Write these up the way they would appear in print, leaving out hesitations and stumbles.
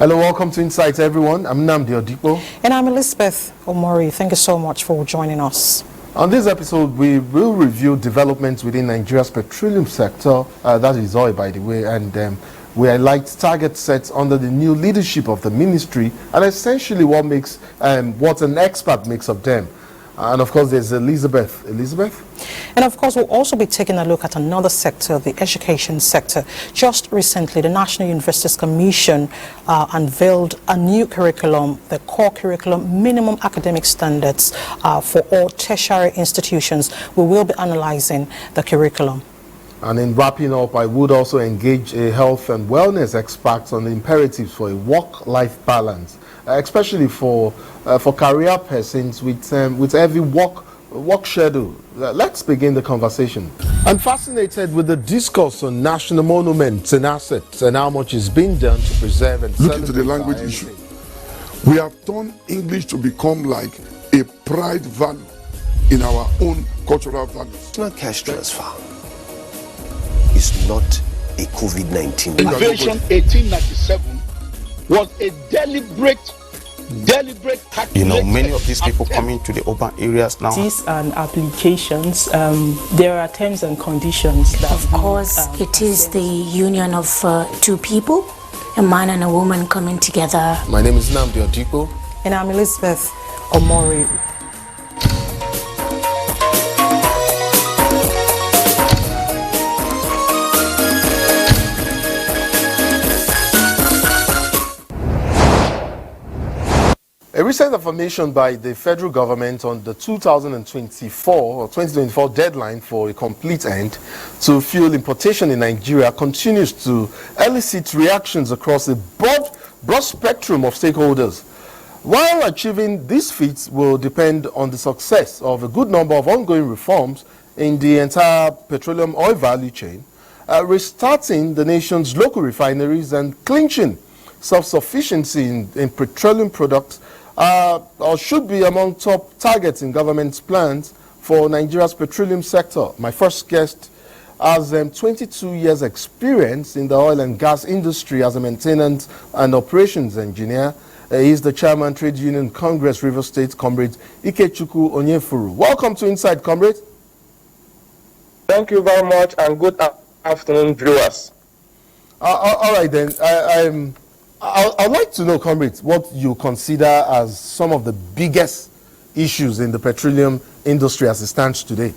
Hello, welcome to Insights, everyone. I'm Nnamdi Odipo. And I'm Elizabeth Omori. Thank you so much for joining us. On this episode, we will review developments within Nigeria's petroleum sector, that is oil, by the way, and we highlight target sets under the new leadership of the ministry, and essentially what makes what an expert makes of them. And of course, there's Elizabeth. And of course, we'll also be taking a look at another sector, the education sector. Just recently, the National Universities Commission unveiled a new curriculum, the core curriculum, minimum academic standards for all tertiary institutions. We will be analyzing the curriculum. And in wrapping up, I would also engage a health and wellness expert on the imperatives for a work-life balance, especially for career persons with heavy work schedule. Let's begin the conversation. I'm fascinated with the discourse on national monuments and assets and how much is being done to preserve and look into the language issue. We have turned English to become like a pride value in our own cultural values. It's not cash transfer. It's not a COVID-19. Invasion 1897 was a deliberate calculation. You know, many of these people coming to the urban areas now. These and applications, there are terms and conditions that of course it is the union of two people, a man and a woman coming together. My name is Nnamdi Odipo. And I'm Elizabeth Omori. A recent affirmation by the federal government on the 2024 deadline for a complete end to fuel importation in Nigeria continues to elicit reactions across a broad spectrum of stakeholders. While achieving these feats will depend on the success of a good number of ongoing reforms in the entire petroleum oil value chain, restarting the nation's local refineries and clinching self-sufficiency in petroleum products or should be among top targets in government's plans for Nigeria's petroleum sector. My first guest has 22 years experience in the oil and gas industry as a maintenance and operations engineer. He is the chairman, Trade Union Congress, Rivers State, Comrade Ikechukwu Onyefuru. Welcome to Inside, Comrade. Thank you very much, and good afternoon, viewers. All right, then. I'd like to know, comrades, what you consider as some of the biggest issues in the petroleum industry as it stands today.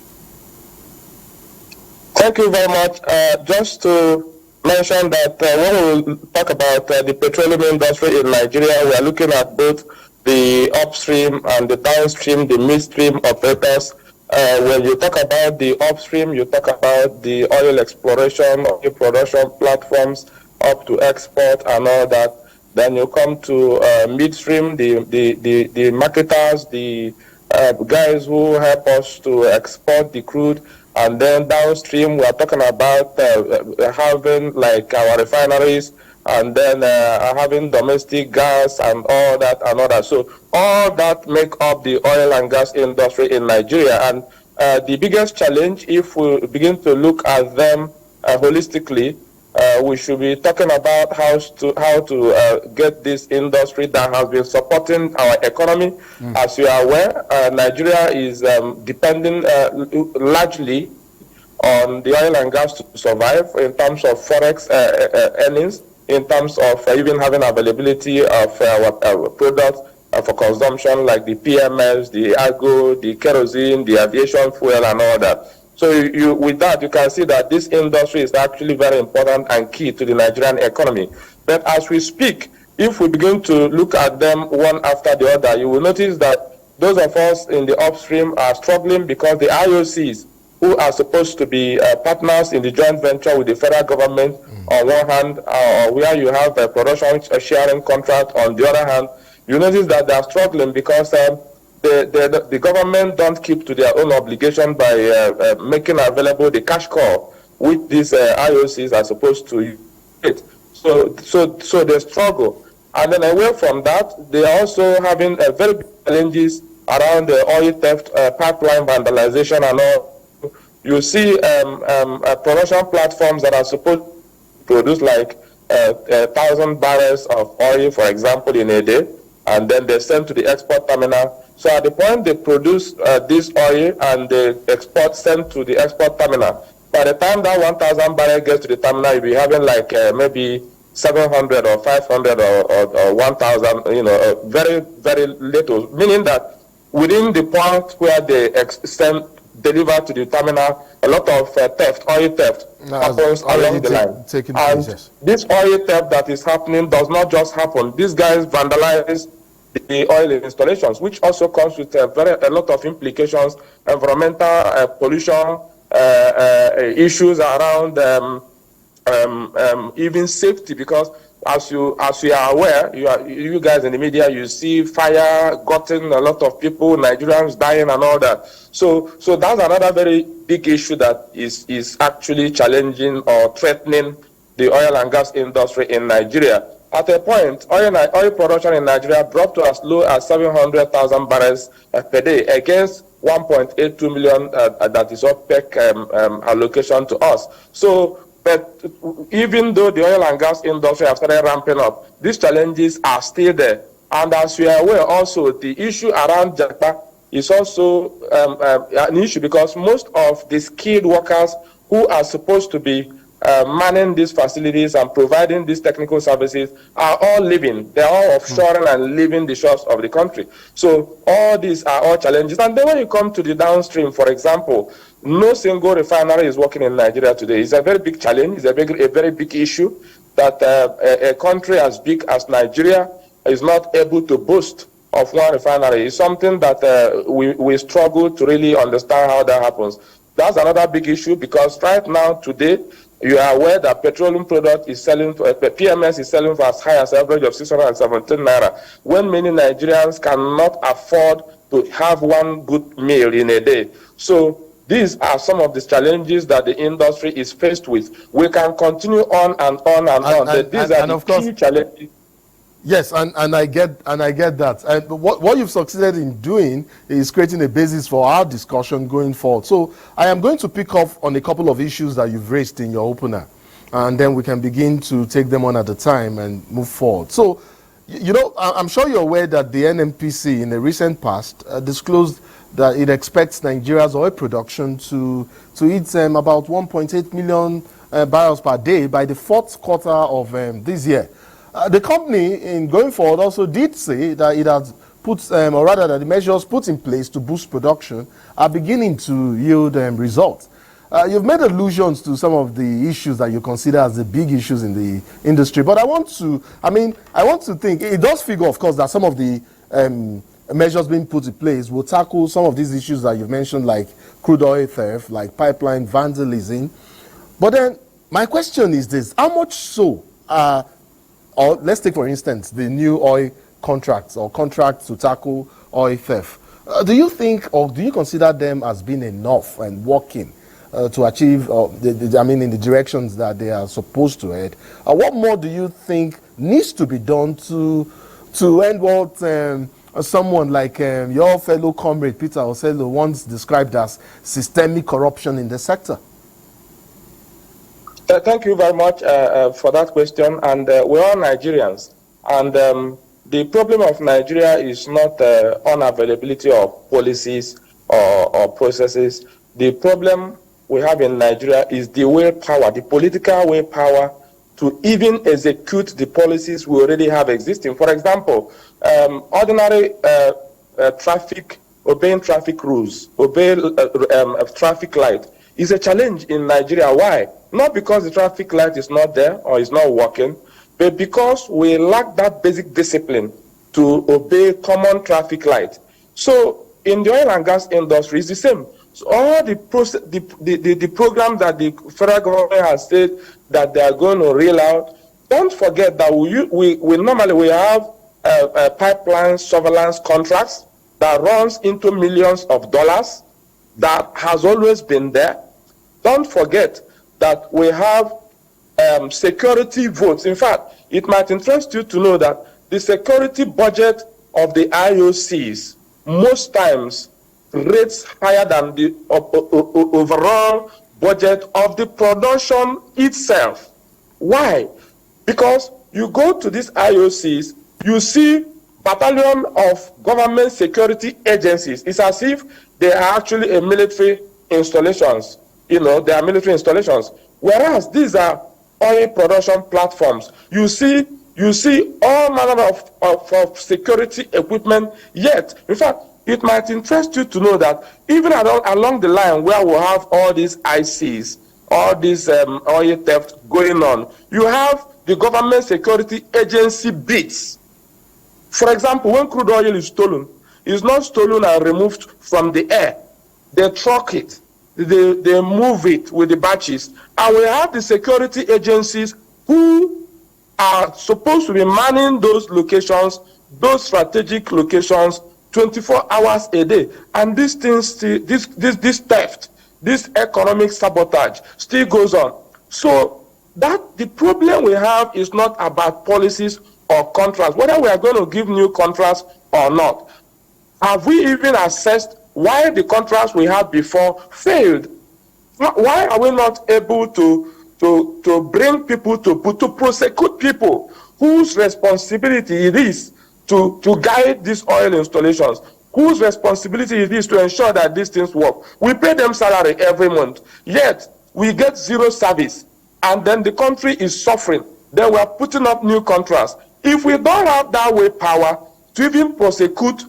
Thank you very much. Just to mention that when we talk about the petroleum industry in Nigeria, we are looking at both the upstream and the downstream, the midstream operators. When you talk about the upstream, you talk about the oil exploration, oil production platforms, up to export and all that. Then you come to midstream, the marketers, the guys who help us to export the crude. And then downstream, we are talking about having like our refineries, and then having domestic gas and all that and all that. So all that make up the oil and gas industry in Nigeria. And the biggest challenge, if we begin to look at them holistically, we should be talking about how to get this industry that has been supporting our economy. As you are aware, Nigeria is depending largely on the oil and gas to survive in terms of forex earnings, in terms of even having availability of our products for consumption, like the PMS, the agro, the kerosene, the aviation fuel, and all that. So with that, you can see that this industry is actually very important and key to the Nigerian economy. But as we speak, if we begin to look at them one after the other, you will notice that those of us in the upstream are struggling because the IOCs, who are supposed to be partners in the joint venture with the federal government on one hand, where you have a production sharing contract on the other hand, you notice that they are struggling because the government don't keep to their own obligation by making available the cash call which these IOCs are supposed to use. So they struggle. And then away from that, they are also having very big challenges around the oil theft, pipeline vandalization and all. You see production platforms that are supposed to produce like 1,000 barrels of oil, for example, in a day, and then they send to the export terminal. So at the point they produce this oil and the export sent to the export terminal, by the time that 1,000 barrel gets to the terminal, you'll be having like maybe 700 or 500 or 1,000, very, very little, meaning that within the point where they deliver to the terminal, a lot of theft, oil theft, happens along the line. And this oil theft that is happening does not just happen. These guys vandalize the oil installations, which also comes with a lot of implications, environmental pollution, issues around even safety, because as you are aware, you guys in the media, you see fire, gotten a lot of people, Nigerians dying and all that. So that's another very big issue that is actually challenging or threatening the oil and gas industry in Nigeria. At a point, oil production in Nigeria dropped to as low as 700,000 barrels per day against 1.82 million that is OPEC allocation to us. So, but even though the oil and gas industry have started ramping up, these challenges are still there. And as we are aware also, the issue around Jakarta is also an issue, because most of the skilled workers who are supposed to be manning these facilities and providing these technical services are all leaving. They are all offshoring and leaving the shores of the country. So all these are all challenges. And then when you come to the downstream, for example, no single refinery is working in Nigeria today. It's a very big challenge. It's a very big issue that a country as big as Nigeria is not able to boast of one refinery. It's something that we struggle to really understand how that happens. That's another big issue, because right now, today, you are aware that petroleum product is selling for, PMS is selling for as high as average of 617 naira, when many Nigerians cannot afford to have one good meal in a day. So these are some of the challenges that the industry is faced with. We can continue on and on and on. These are the key challenges. Yes, and I get that. And what you've succeeded in doing is creating a basis for our discussion going forward. So I am going to pick up on a couple of issues that you've raised in your opener, and then we can begin to take them one at a time and move forward. So, I'm sure you're aware that the NNPC in the recent past disclosed that it expects Nigeria's oil production to hit about 1.8 million barrels per day by the fourth quarter of this year. The company, in going forward, also did say that it has put, or rather that the measures put in place to boost production are beginning to yield results. You've made allusions to some of the issues that you consider as the big issues in the industry, but I want to think, it does figure, of course, that some of the measures being put in place will tackle some of these issues that you've mentioned, like crude oil theft, like pipeline vandalism. But then, my question is this: how much so or let's take, for instance, the new oil contracts or contracts to tackle oil theft. Do you think, or do you consider them as being enough and working to achieve, in the directions that they are supposed to head? What more do you think needs to be done to end what someone like your fellow comrade Peter Osello once described as systemic corruption in the sector? Thank you very much for that question. And we're all Nigerians. And the problem of Nigeria is not unavailability of policies or processes. The problem we have in Nigeria is the willpower, the political willpower to even execute the policies we already have existing. For example, ordinary obeying traffic rules, obeying traffic light is a challenge in Nigeria. Why? Not because the traffic light is not there or is not working, but because we lack that basic discipline to obey common traffic light. So in the oil and gas industry, it's the same. So all the program that the federal government has said that they are going to reel out, don't forget that we normally have pipeline surveillance contracts that runs into millions of dollars. That has always been there. Don't forget that we have security votes. In fact, it might interest you to know that the security budget of the IOCs most times rates higher than the overall budget of the production itself. Why? Because you go to these IOCs, you see battalion of government security agencies. It's as if they are actually a military installations. You know, they are military installations. Whereas these are oil production platforms. You see all manner of security equipment, yet, in fact, it might interest you to know that even along the line where we have all these ICs, all these oil theft going on, you have the government security agency bits. For example, when crude oil is stolen, it's not stolen and removed from the air. They truck it, they move it with the batches. And we have the security agencies who are supposed to be manning those locations, those strategic locations, 24 hours a day. And these things, this theft, this economic sabotage still goes on. So that the problem we have is not about policies or contracts, whether we are going to give new contracts or not. Have we even assessed why the contracts we had before failed? Why are we not able to bring people to prosecute people whose responsibility it is to guide these oil installations, whose responsibility it is to ensure that these things work? We pay them salary every month, yet we get zero service, and then the country is suffering. Then we are putting up new contracts. If we don't have that way power to even prosecute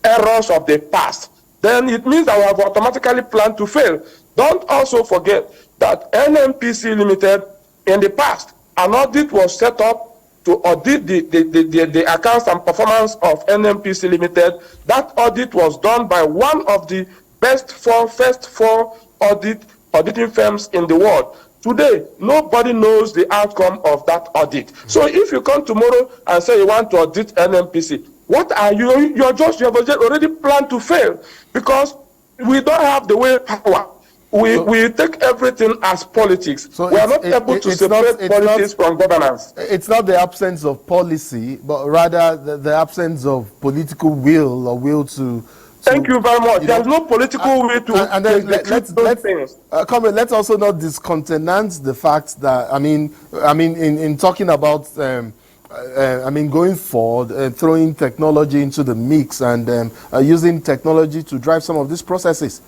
errors of the past, then it means that we have automatically planned to fail. Don't also forget that NNPC Limited, in the past, an audit was set up to audit the accounts and performance of NNPC Limited. That audit was done by one of the first four auditing firms in the world. Today, nobody knows the outcome of that audit. So if you come tomorrow and say you want to audit NNPC, what are you? You have already planned to fail, because we don't have the will power. We take everything as politics. So we are not able to separate politics from governance. It's not the absence of policy, but rather the absence of political will or will to. Thank you very much. There's no political way to. And then let's also not discountenance the fact that in talking about going forward, throwing technology into the mix and using technology to drive some of these processes.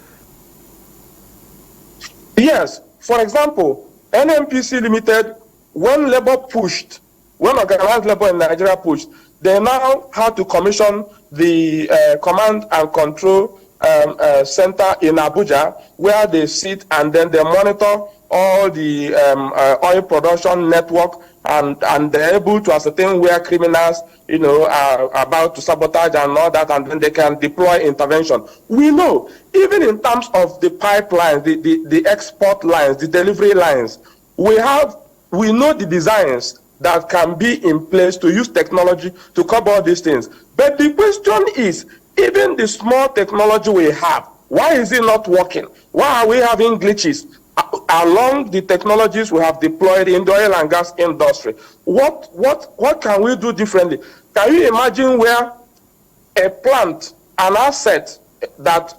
Yes. For example, NNPC Limited, when organized labor in Nigeria pushed, they now had to commission the command and control center in Abuja, where they sit and then they monitor all the oil production network, and they're able to ascertain where criminals, are about to sabotage and all that, and then they can deploy intervention. We know, even in terms of the pipelines, the export lines, the delivery lines, we know the designs that can be in place to use technology to cover all these things. But the question is, even the small technology we have, why is it not working? Why are we having glitches along the technologies we have deployed in the oil and gas industry? What can we do differently? Can you imagine where a plant, an asset that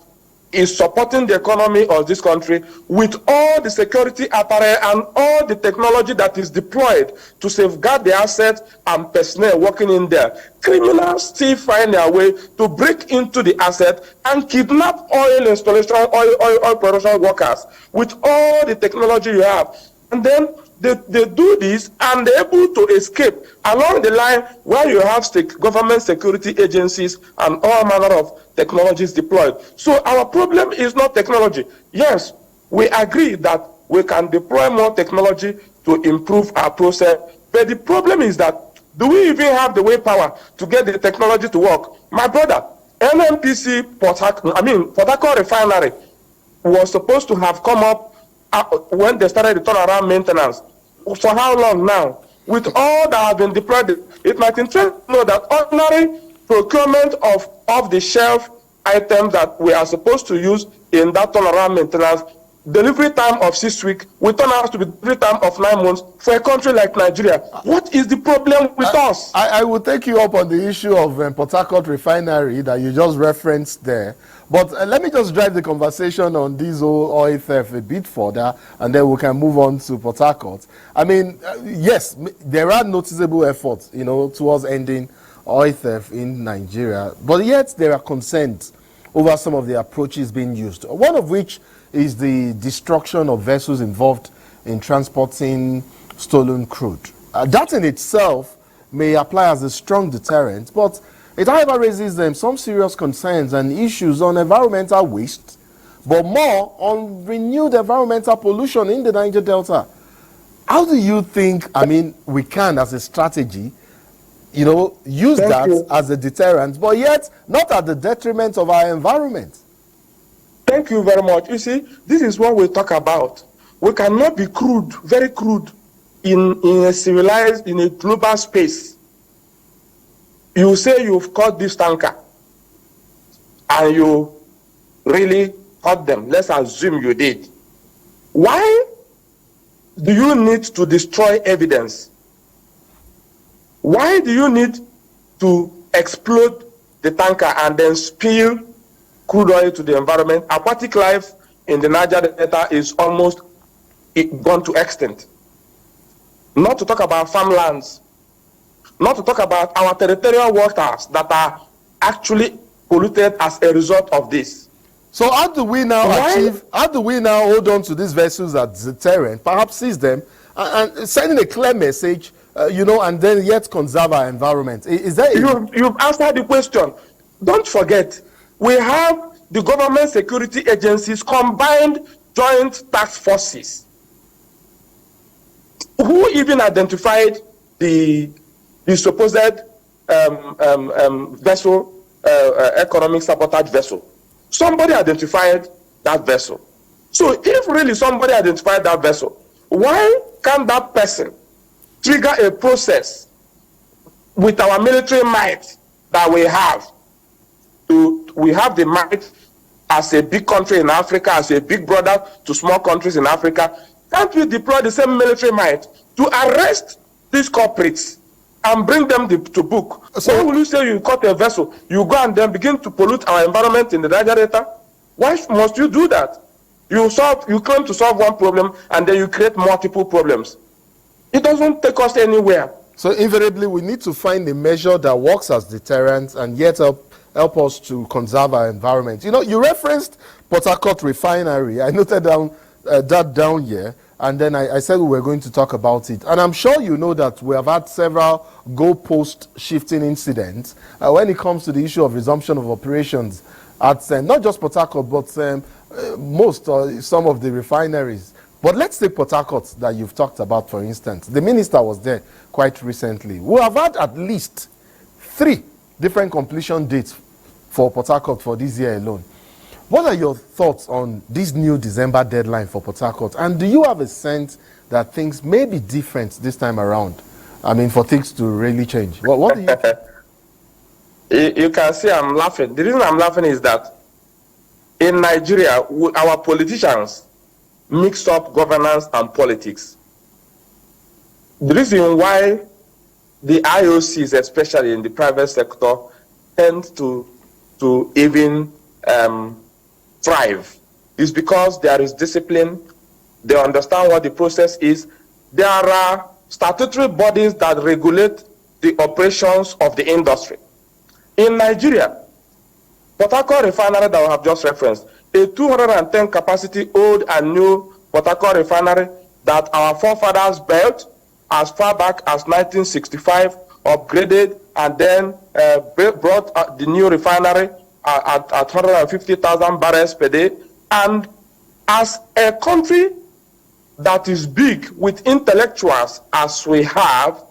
is supporting the economy of this country, with all the security apparel and all the technology that is deployed to safeguard the assets and personnel working in there, criminals still find their way to break into the asset and kidnap oil installation, oil production workers with all the technology you have. And then they do this and they're able to escape along the line where you have government security agencies and all manner of technologies deployed. So our problem is not technology. Yes, we agree that we can deploy more technology to improve our process, but the problem is that, do we even have the way power to get the technology to work? My brother, NNPC Port Harcourt refinery was supposed to have come up when they started the turnaround maintenance. For how long now? With all that have been deployed, it might interest to know that ordinary procurement of off-the-shelf items that we are supposed to use in that turnaround maintenance, delivery time of 6 weeks, will turn out to be delivery time of 9 months for a country like Nigeria. What is the problem with us? I will take you up on the issue of Port Harcourt refinery that you just referenced there. But let me just drive the conversation on this whole oil theft a bit further, and then we can move on to Port Harcourt. I mean, yes, there are noticeable efforts, towards ending oil theft in Nigeria, but yet there are concerns over some of the approaches being used. One of which is the destruction of vessels involved in transporting stolen crude. That in itself may apply as a strong deterrent, but it, however, raises some serious concerns and issues on environmental waste, but more on renewed environmental pollution in the Niger Delta. How do you think, we can, as a strategy, use that as a deterrent, but yet not at the detriment of our environment? Thank you very much. You see, this is what we talk about. We cannot be crude, very crude, in a civilized, in a global space. You say you've caught this tanker and you really caught them. Let's assume you did. Why do you need to destroy evidence? Why do you need to explode the tanker and then spill crude oil to the environment? Aquatic life in the Niger Delta is almost gone to extinct. Not to talk about farmlands. Not to talk about our territorial waters that are actually polluted as a result of this. So how do we now hold on to these vessels as deterrent, perhaps seize them, and sending a clear message, and then yet conserve our environment? Is that You've answered the question. Don't forget, we have the government security agencies, combined joint task forces, who even identified the supposed vessel, economic sabotage vessel. Somebody identified that vessel. So if really somebody identified that vessel, why can't that person trigger a process with our military might that we have? We have the might as a big country in Africa, as a big brother to small countries in Africa. Can't we deploy the same military might to arrest these culprits and bring them to book? So why will you say you caught a vessel, you go and then begin to pollute our environment in the Niger Delta? Why must you do that? You claim to solve one problem and then you create multiple problems. It doesn't take us anywhere. So invariably, we need to find a measure that works as deterrent and yet help us to conserve our environment. You referenced Port Harcourt refinery. I noted that down here. And then I said we were going to talk about it. And I'm sure you know that we have had several goalpost shifting incidents when it comes to the issue of resumption of operations at not just Port Harcourt, but some of the refineries. But let's take Port Harcourt that you've talked about, for instance. The minister was there quite recently. We have had at least 3 different completion dates for Port Harcourt for this year alone. What are your thoughts on this new December deadline for Port Harcourt? And do you have a sense that things may be different this time around? For things to really change. What do you think? You can see I'm laughing. The reason I'm laughing is that in Nigeria, our politicians mix up governance and politics. The reason why the IOCs, especially in the private sector, tend to even thrive is because there is discipline. They understand what the process is. There are statutory bodies that regulate the operations of the industry. In Nigeria, Port Harcourt refinery that we have just referenced, a 210 capacity old and new Port Harcourt refinery that our forefathers built as far back as 1965, upgraded, and then brought the new refinery at 150,000 barrels per day. And as a country that is big with intellectuals as we have,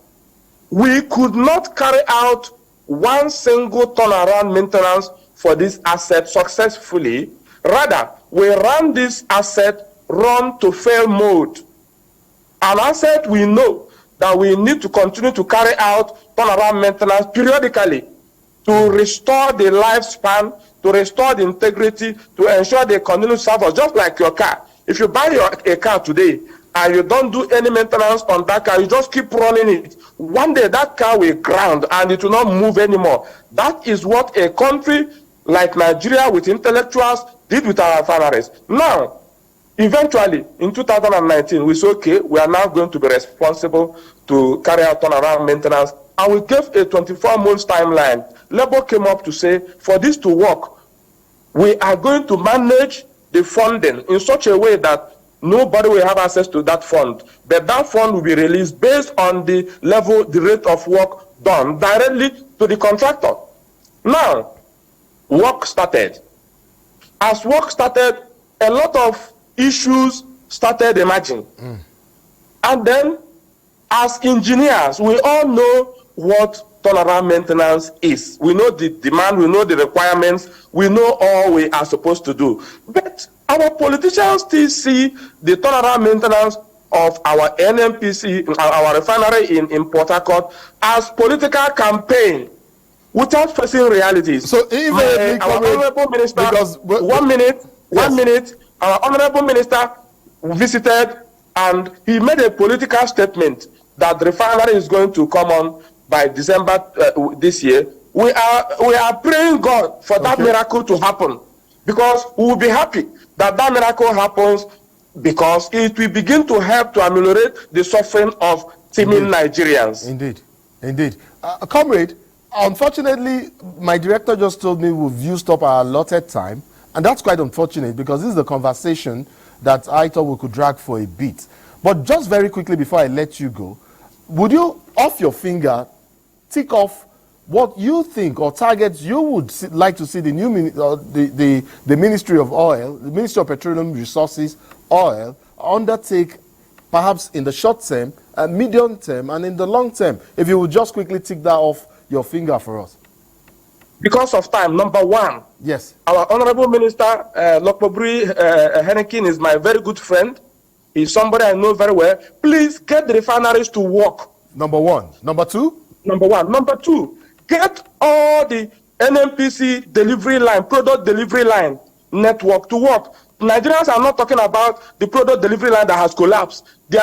we could not carry out one single turnaround maintenance for this asset successfully. Rather, we ran this asset run to fail mode. An asset we know that we need to continue to carry out turnaround maintenance periodically to restore the lifespan, to restore the integrity, to ensure they continue to serve us, just like your car. If you buy a car today and you don't do any maintenance on that car, you just keep running it, one day that car will ground and it will not move anymore. That is what a country like Nigeria with intellectuals did with our refineries. Now, eventually, in 2019, we said, okay, we are now going to be responsible to carry out turnaround maintenance, and we gave a 24-month timeline. Labour came up to say, for this to work, we are going to manage the funding in such a way that nobody will have access to that fund, but that fund will be released based on the level, the rate of work done directly to the contractor. Now, work started. As work started, a lot of issues started emerging. And then, as engineers, we all know what turnaround maintenance is. We know the demand, we know the requirements, we know all we are supposed to do. But our politicians still see the turnaround maintenance of our NNPC, our refinery in Port Harcourt, as political campaign without facing realities. So even our honorable minister, one minute, our honorable minister visited and he made a political statement that the refinery is going to come on by December this year. We are praying God for that miracle to happen, because we will be happy that that miracle happens, because it will begin to help to ameliorate the suffering of teeming Nigerians. Indeed, indeed. Comrade, unfortunately, my director just told me we've used up our allotted time, and that's quite unfortunate, because this is the conversation that I thought we could drag for a bit. But just very quickly before I let you go, would you, off your finger, tick off what you think or targets you would like to see the new the Ministry of Oil, the Ministry of Petroleum Resources, Oil, undertake, perhaps in the short term, medium term, and in the long term? If you would just quickly tick that off your finger for us. Because of time, number one, yes, our Honorable Minister, Lokpobri Hennekin, is my very good friend. He's somebody I know very well. Please get the refineries to work. Number one. Number two? Number one. Number two, get all the NNPC delivery line, product delivery line network to work. Nigerians are not talking about the product delivery line that has collapsed. The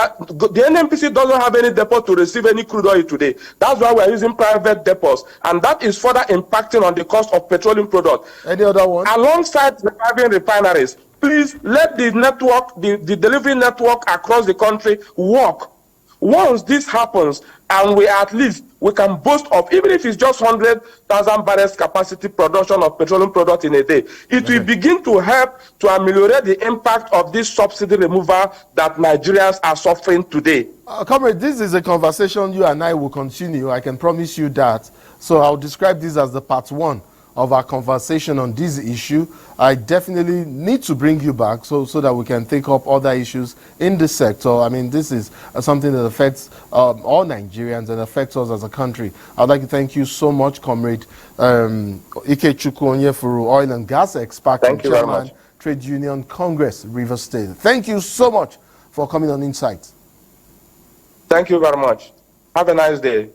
NNPC doesn't have any depot to receive any crude oil today. That's why we are using private depots, and that is further impacting on the cost of petroleum product. Any other one? Alongside reviving refineries, please let the network, the delivery network across the country work. Once this happens, and we can boast of, even if it's just 100,000 barrels capacity production of petroleum product in a day, it will begin to help to ameliorate the impact of this subsidy removal that Nigerians are suffering today. Comrade, this is a conversation you and I will continue. I can promise you that. So I'll describe this as the part one of our conversation on this issue. I definitely need to bring you back so that we can take up other issues in this sector. I mean, this is something that affects all Nigerians and affects us as a country. I'd like to thank you so much, Comrade Ikechukwu Onyefuru, oil and gas expert and chairman, Trade Union Congress, Rivers State. Thank you so much for coming on Insight. Thank you very much. Have a nice day.